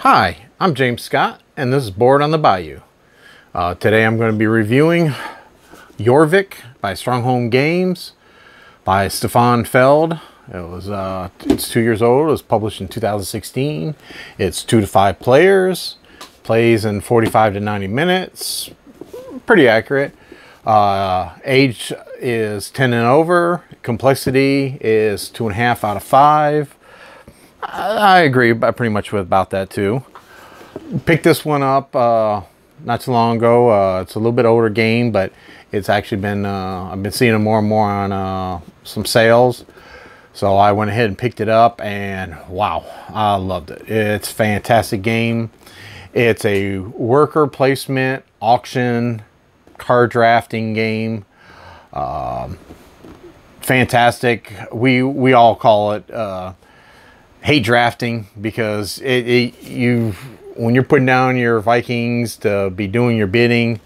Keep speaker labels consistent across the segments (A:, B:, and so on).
A: Hi, I'm James Scott, and this is Board on the Bayou. Today I'm going to be reviewing Jorvik by Stronghold Games by Stefan Feld. It's 2 years old. It was published in 2016. It's 2 to 5 players. Plays in 45 to 90 minutes. Pretty accurate. Age is 10 and over. Complexity is 2.5 out of 5. I agree pretty much about that too. Picked this one up not too long ago. It's a little bit older game, but it's actually been I've been seeing it more and more on some sales. So I went ahead and picked it up, and wow, I loved it. It's a fantastic game. It's a worker placement auction card drafting game. Fantastic. We all call it hate drafting, because when you're putting down your Vikings to be doing your bidding,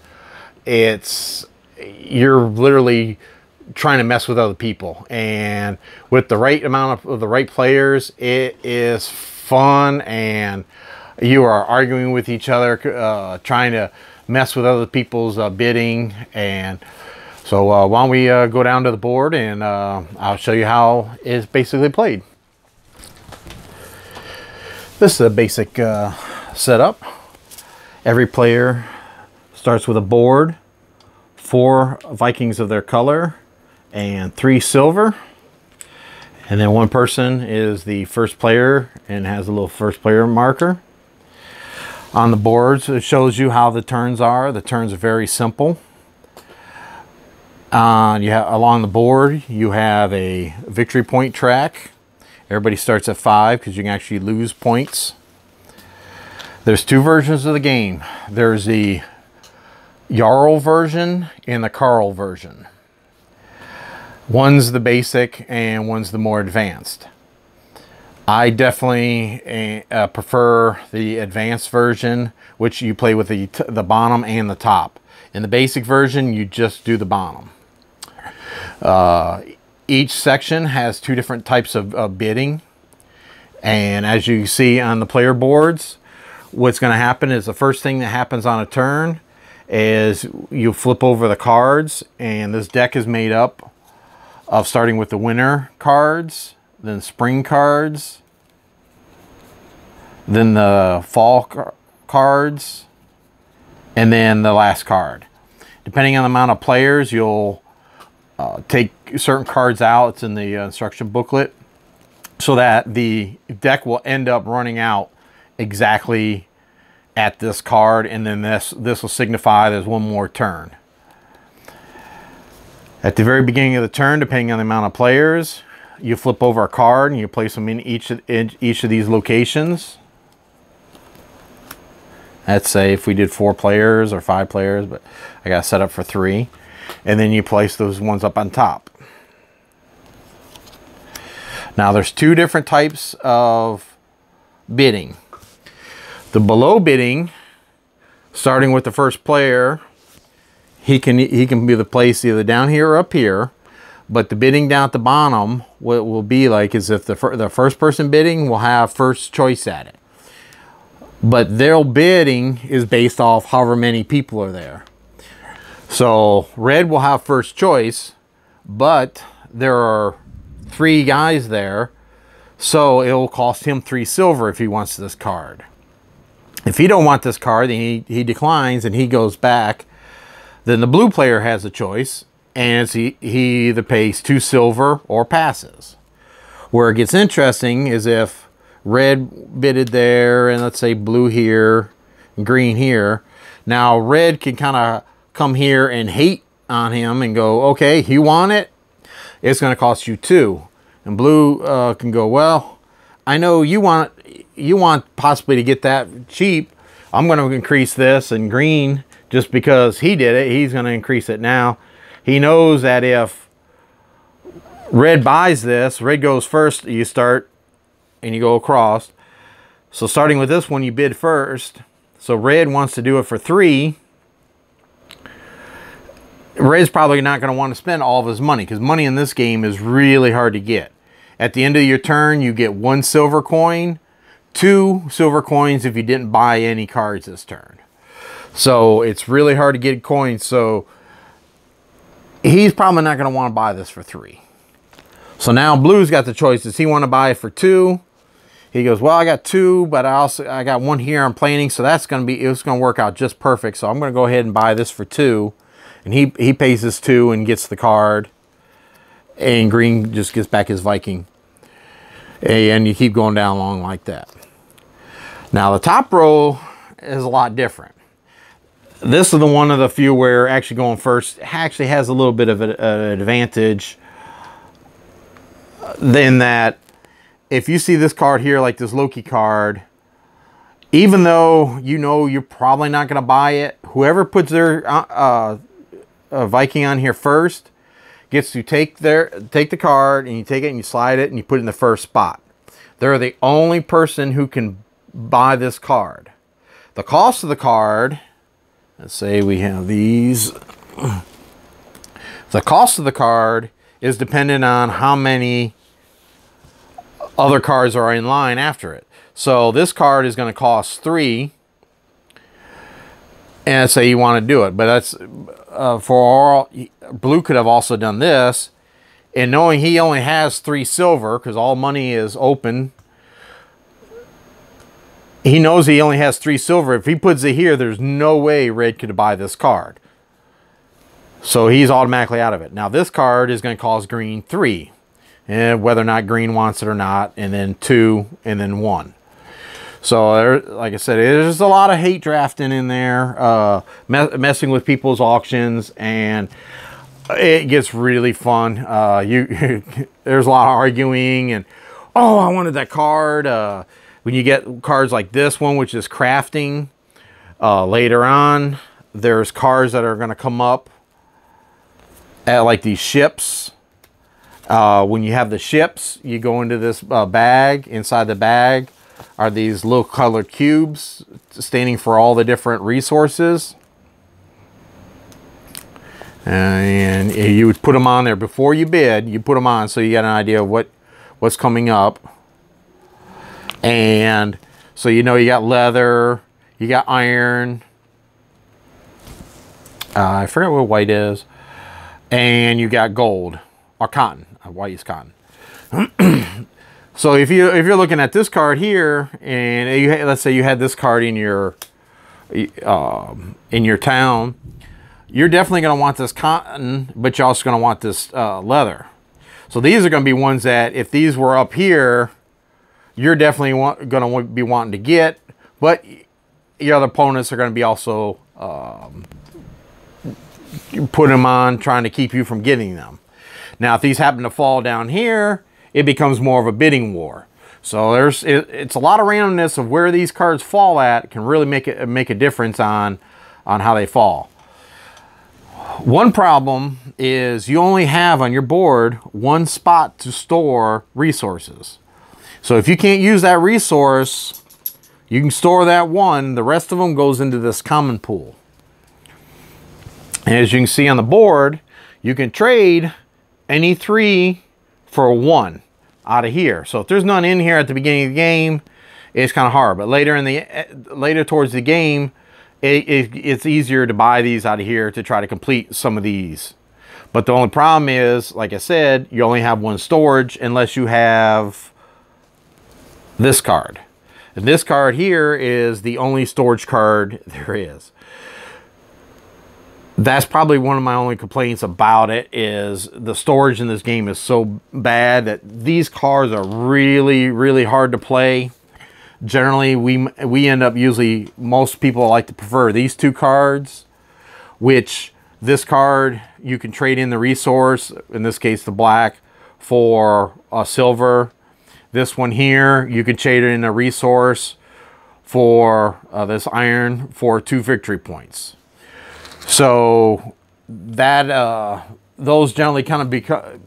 A: you're literally trying to mess with other people, and with the right amount of the right players, it is fun, and you are arguing with each other, trying to mess with other people's bidding. And so why don't we go down to the board, and I'll show you how it's basically played. This is a basic setup. Every player starts with a board, 4 Vikings of their color, and 3 silver. And then one person is the first player and has a little first player marker. On the boards, it shows you how the turns are. The turns are very simple. Along the board, you have a victory point track. Everybody starts at 5 because you can actually lose points. There's 2 versions of the game. There's the Jarl version and the Carl version. One's the basic and one's the more advanced. I definitely prefer the advanced version, which you play with the bottom and the top. In the basic version, you just do the bottom. Each section has 2 different types of bidding. And as you see on the player boards, what's going to happen is the first thing that happens on a turn is you flip over the cards, and this deck is made up of starting with the winter cards, then spring cards, then the fall cards, and then the last card. Depending on the amount of players, you'll take certain cards out. It's in the instruction booklet, so that the deck will end up running out exactly at this card, and then this will signify there's one more turn. At the very beginning of the turn, depending on the amount of players, you flip over a card and you place them in each of these locations. Let's say if we did 4 players or 5 players, but I got set up for 3. And then you place those ones up on top. Now there's 2 different types of bidding. The below bidding, starting with the first player, he can be the place either down here or up here. But the bidding down at the bottom, what it will be like is if the first person bidding will have first choice at it. But their bidding is based off however many people are there. So red will have first choice, but there are 3 guys there, so it will cost him 3 silver if he wants this card. If he don't want this card, then he declines and he goes back. Then the blue player has a choice, and he either pays 2 silver or passes. Where it gets interesting is if red bidded there, and let's say blue here, and green here. Now red can kind of come here and hate on him and go, okay, you want it? It's going to cost you 2. And blue can go, well, I know you want possibly to get that cheap. I'm going to increase this. And green, just because he did it, he's going to increase it. Now he knows that if red buys this, red goes first, you start and you go across. So starting with this one, you bid first. So red wants to do it for 3. Red's probably not going to want to spend all of his money, because money in this game is really hard to get. At the end of your turn, you get 1 silver coin, 2 silver coins if you didn't buy any cards this turn. So it's really hard to get coins. So he's probably not going to want to buy this for 3. So now Blue's got the choice. Does he want to buy it for 2? He goes, well, I got 2, but I got 1 here I'm planning, so it's going to work out just perfect. So I'm going to go ahead and buy this for 2. And he pays his 2 and gets the card. And green just gets back his Viking. And you keep going down along like that. Now the top row is a lot different. This is the one of the few where actually going first actually has a little bit of an advantage. Then that if you see this card here, like this Loki card, even though you know you're probably not going to buy it, whoever puts their Viking on here first gets to take the card, and you take it and you slide it and you put it in the first spot. They're the only person who can buy this card. The cost of the card, let's say we have these. The cost of the card is dependent on how many other cards are in line after it. So this card is going to cost 3. And let's say you want to do it. But that's Blue could have also done this. And knowing he only has 3 silver, because all money is open, he knows he only has 3 silver. If he puts it here, there's no way red could buy this card. So he's automatically out of it. Now this card is going to cost green 3. And whether or not green wants it or not. And then 2 and then 1. So there, like I said, there's a lot of hate drafting in there. Messing with people's auctions. And it gets really fun. There's a lot of arguing. And, oh, I wanted that card. When you get cards like this one, which is crafting, later on, there's cards that are going to come up at like these ships. When you have the ships, you go into this bag. Inside the bag are these little colored cubes standing for all the different resources. And you would put them on there before you bid. You put them on so you got an idea of what's coming up. And so you know you got leather, you got iron. I forget what white is. And you got gold or cotton. White is cotton. So if you're looking at this card here, and let's say you had this card in your town, you're definitely going to want this cotton, but you're also going to want this leather. So these are going to be ones that if these were up here, you're definitely going to be wanting to get, but your other opponents are going to be also put them on, trying to keep you from getting them. Now, if these happen to fall down here, it becomes more of a bidding war. So it's a lot of randomness of where these cards fall at can really make a difference on how they fall. One problem is you only have on your board 1 spot to store resources. So if you can't use that resource, you can store that 1. The rest of them goes into this common pool. And as you can see on the board, you can trade any 3 for 1 out of here. So if there's none in here at the beginning of the game, it's kind of hard. But later towards the game, it's easier to buy these out of here to try to complete some of these. But the only problem is, like I said, you only have 1 storage unless you have this card. And this card here is the only storage card there is. That's probably one of my only complaints about it, is the storage in this game is so bad that these cards are really, really hard to play. Generally, we end up usually, most people like to prefer these 2 cards, which this card, you can trade in the resource, in this case the black, for a silver. This one here, you can trade it in a resource for this iron for 2 victory points. So that those generally kind of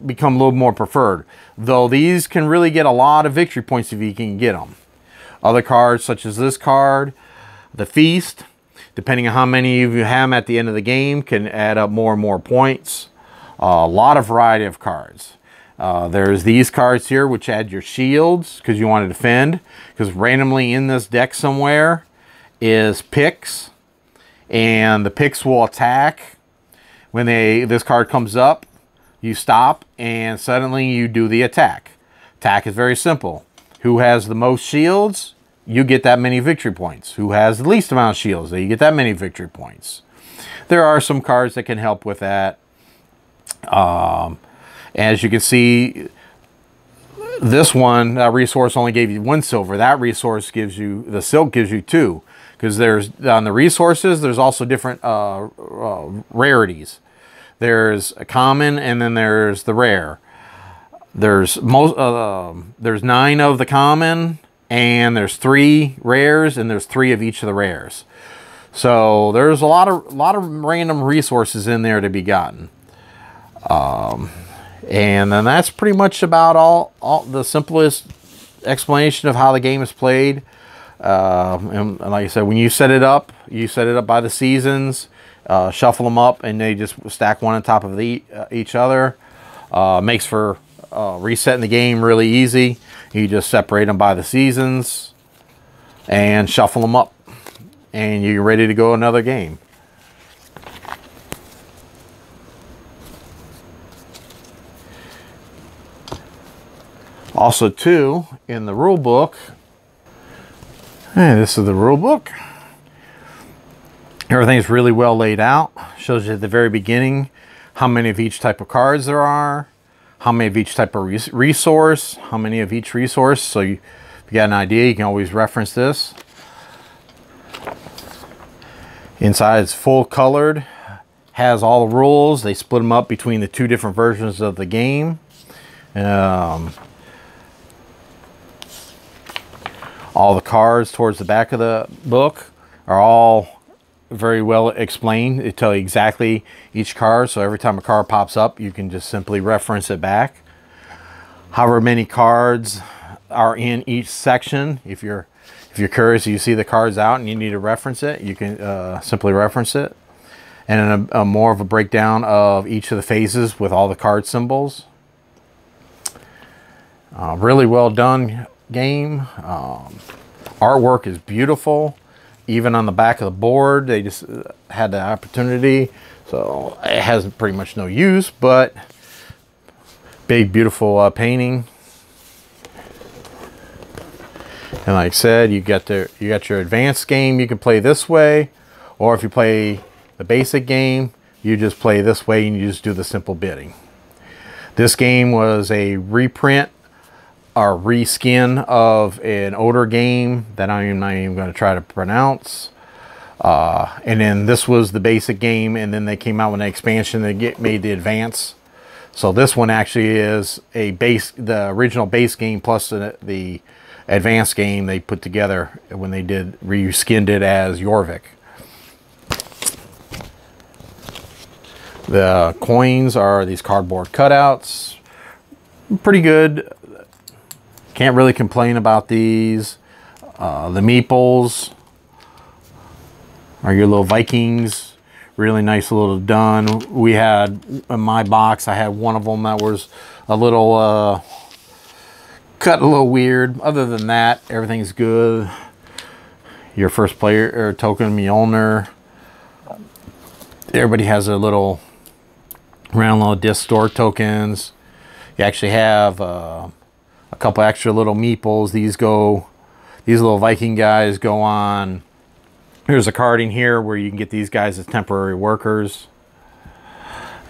A: become a little more preferred. Though these can really get a lot of victory points if you can get them. Other cards such as this card, the Feast, depending on how many of you have them at the end of the game, can add up more and more points. A lot of variety of cards. There's these cards here, which add your shields because you want to defend. Because randomly in this deck somewhere is picks, and the picks will attack. When this card comes up, you stop, and suddenly you do the attack. Attack is very simple. Who has the most shields, you get that many victory points. Who has the least amount of shields, you get that many victory points. There are some cards that can help with that. As you can see, this one, that resource only gave you 1 silver. That resource gives you, the silk gives you 2. Because there's, on the resources, there's also different rarities. There's a common, and then there's the rare. There's 9 of the common, and there's 3 rares, and there's 3 of each of the rares. So there's a lot of random resources in there to be gotten. And then that's pretty much about all the simplest explanation of how the game is played. And like I said, when you set it up by the seasons, shuffle them up, and they just stack one on top of each other. Makes for resetting the game really easy. You just separate them by the seasons and shuffle them up, and you're ready to go another game. Also, too, in the rule book, this is the rule book. Everything's really well laid out. Shows you at the very beginning how many of each type of cards there are, how many of each type of resource, how many of each resource. So if you got an idea, you can always reference this. Inside it's full colored, has all the rules. They split them up between the 2 different versions of the game. All the cards towards the back of the book are all very well explained. They tell you exactly each card, so every time a card pops up, you can just simply reference it back. However many cards are in each section, if you're curious, you see the cards out and you need to reference it, you can simply reference it. And then more of a breakdown of each of the phases with all the card symbols. Really well done game. Artwork is beautiful. Even on the back of the board, they just had the opportunity. So it has pretty much no use, but big, beautiful painting. And like I said, you got your advanced game. You can play this way, or if you play the basic game, you just play this way and you just do the simple bidding. This game was a reprint or reskin of an older game that I'm not even going to try to pronounce. And then this was the basic game, and then they came out with an expansion that made the advance. So this one actually is the original base game plus the advanced game they put together when they reskinned it as Jorvik. The coins are these cardboard cutouts. Pretty good. Can't really complain about these. The meeples are your little Vikings. Really nice little done. We had, in my box, I had one of them that was a little cut a little weird. Other than that, everything's good. Your first player or token Mjolnir. Everybody has their little round little disc store tokens. You actually have a couple extra little meeples. These little Viking guys go on. Here's a card in here where you can get these guys as temporary workers.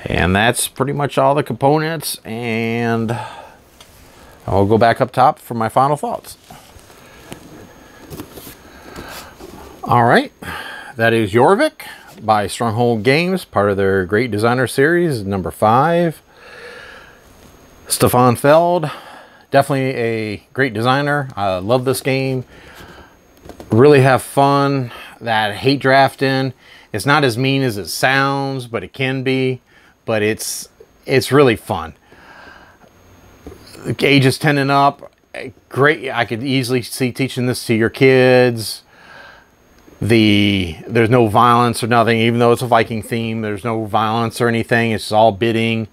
A: And that's pretty much all the components. And I'll go back up top for my final thoughts. All right, that is Jorvik by Stronghold Games, part of their Great Designer Series, number 5. Stefan Feld, definitely a great designer. I love this game. Really have fun. That hate drafting. It's not as mean as it sounds, but it can be. But it's really fun. Ages 10 and up, great. I could easily see teaching this to your kids. There's no violence or nothing, even though it's a Viking theme. There's no violence or anything. It's all bidding.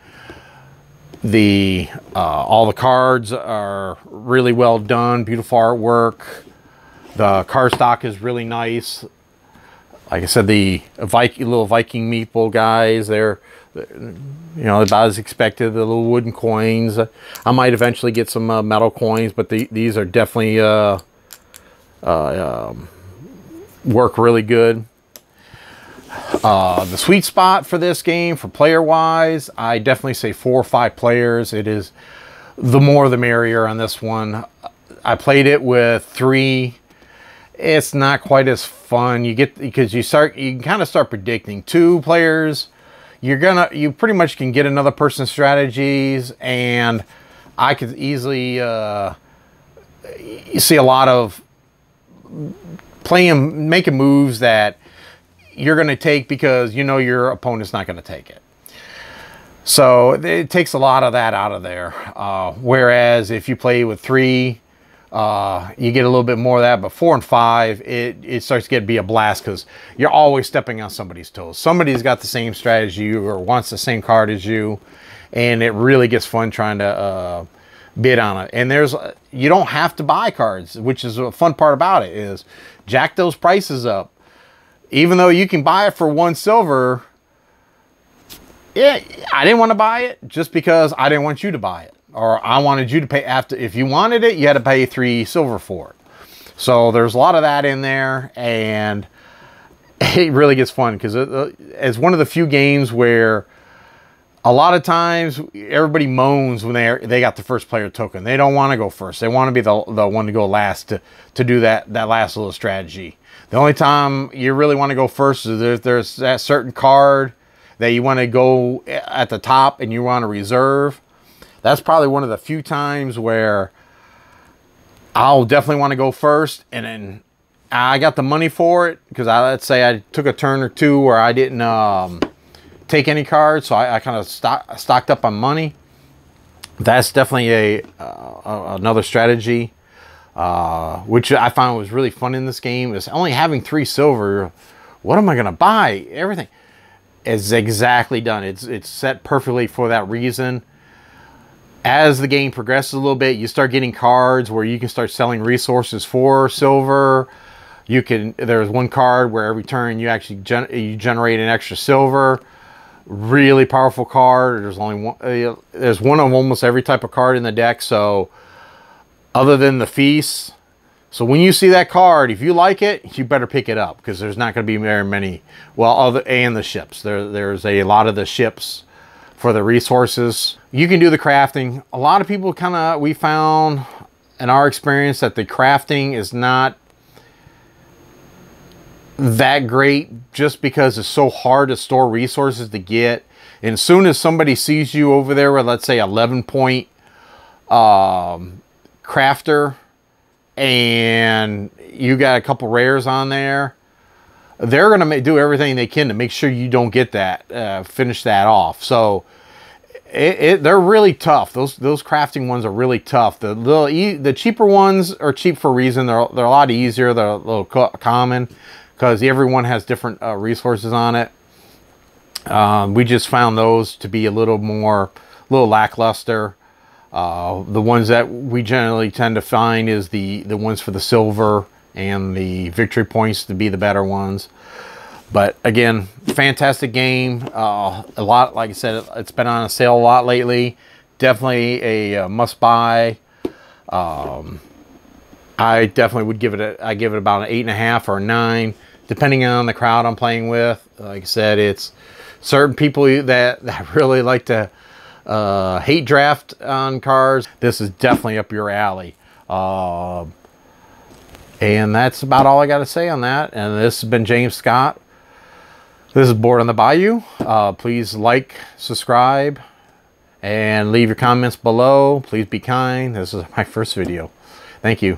A: All the cards are really well done, beautiful artwork. The card stock is really nice. Like I said, the little Viking meeple guys, they're, you know, about as expected. The little wooden coins. I might eventually get some metal coins, but these are definitely work really good. The sweet spot for this game, for player-wise, I definitely say 4 or 5 players. It is the more the merrier on this one. I played it with 3. It's not quite as fun. You can kind of start predicting. 2 players, you pretty much can get another person's strategies, and I could easily see a lot of making moves that you're going to take because you know your opponent's not going to take it. So it takes a lot of that out of there. Whereas if you play with 3, you get a little bit more of that. But 4 and 5, it starts to be a blast because you're always stepping on somebody's toes. Somebody's got the same strategy or wants the same card as you, and it really gets fun trying to bid on it. And you don't have to buy cards, which is a fun part about it, is jack those prices up. Even though you can buy it for 1 silver, yeah, I didn't want to buy it just because I didn't want you to buy it. Or I wanted you to pay if you wanted it, you had to pay 3 silver for it. So there's a lot of that in there, and it really gets fun because it's one of the few games where a lot of times everybody moans when they got the first player token. They don't want to go first. They want to be the one to go last to do that last little strategy. The only time you really want to go first is there's that certain card that you want to go at the top and you want to reserve. That's probably one of the few times where I'll definitely want to go first, and then I got the money for it because let's say I took a turn or 2 where I didn't take any cards, so I kind of stocked up on money. That's definitely another strategy. Which I found was really fun in this game, is only having 3 silver. What am I going to buy? Everything is exactly done. It's set perfectly for that reason. As the game progresses a little bit, you start getting cards where you can start selling resources for silver. There's one card where every turn you actually generate an extra silver. Really powerful card. There's only one. There's one of almost every type of card in the deck. So, other than the feasts, so when you see that card, if you like it, you better pick it up because there's not going to be very many. Well, and the ships. There's a lot of the ships for the resources. You can do the crafting. A lot of people we found in our experience that the crafting is not that great just because it's so hard to store resources to get. And as soon as somebody sees you over there with, let's say, 11-point crafter and you got a couple rares on there, they're going to do everything they can to make sure you don't get that, finish that off. So they're really tough. Those crafting ones are really tough. The cheaper ones are cheap for a reason. They're a lot easier. They're a little common because everyone has different resources on it. We just found those to be a little lackluster. The ones that we generally tend to find is the ones for the silver and the victory points to be the better ones. But again, fantastic game. A lot, like I said, it's been on a sale a lot lately. Definitely a must buy. I definitely would give it I give it about an 8.5 or a 9, depending on the crowd I'm playing with. Like I said, it's certain people that really like to hate draft on cards. This is definitely up your alley. And that's about all I got to say on that. And this has been James Scott. This is Board on the Bayou. Please like, subscribe, and leave your comments below. Please be kind. This is my first video. Thank you.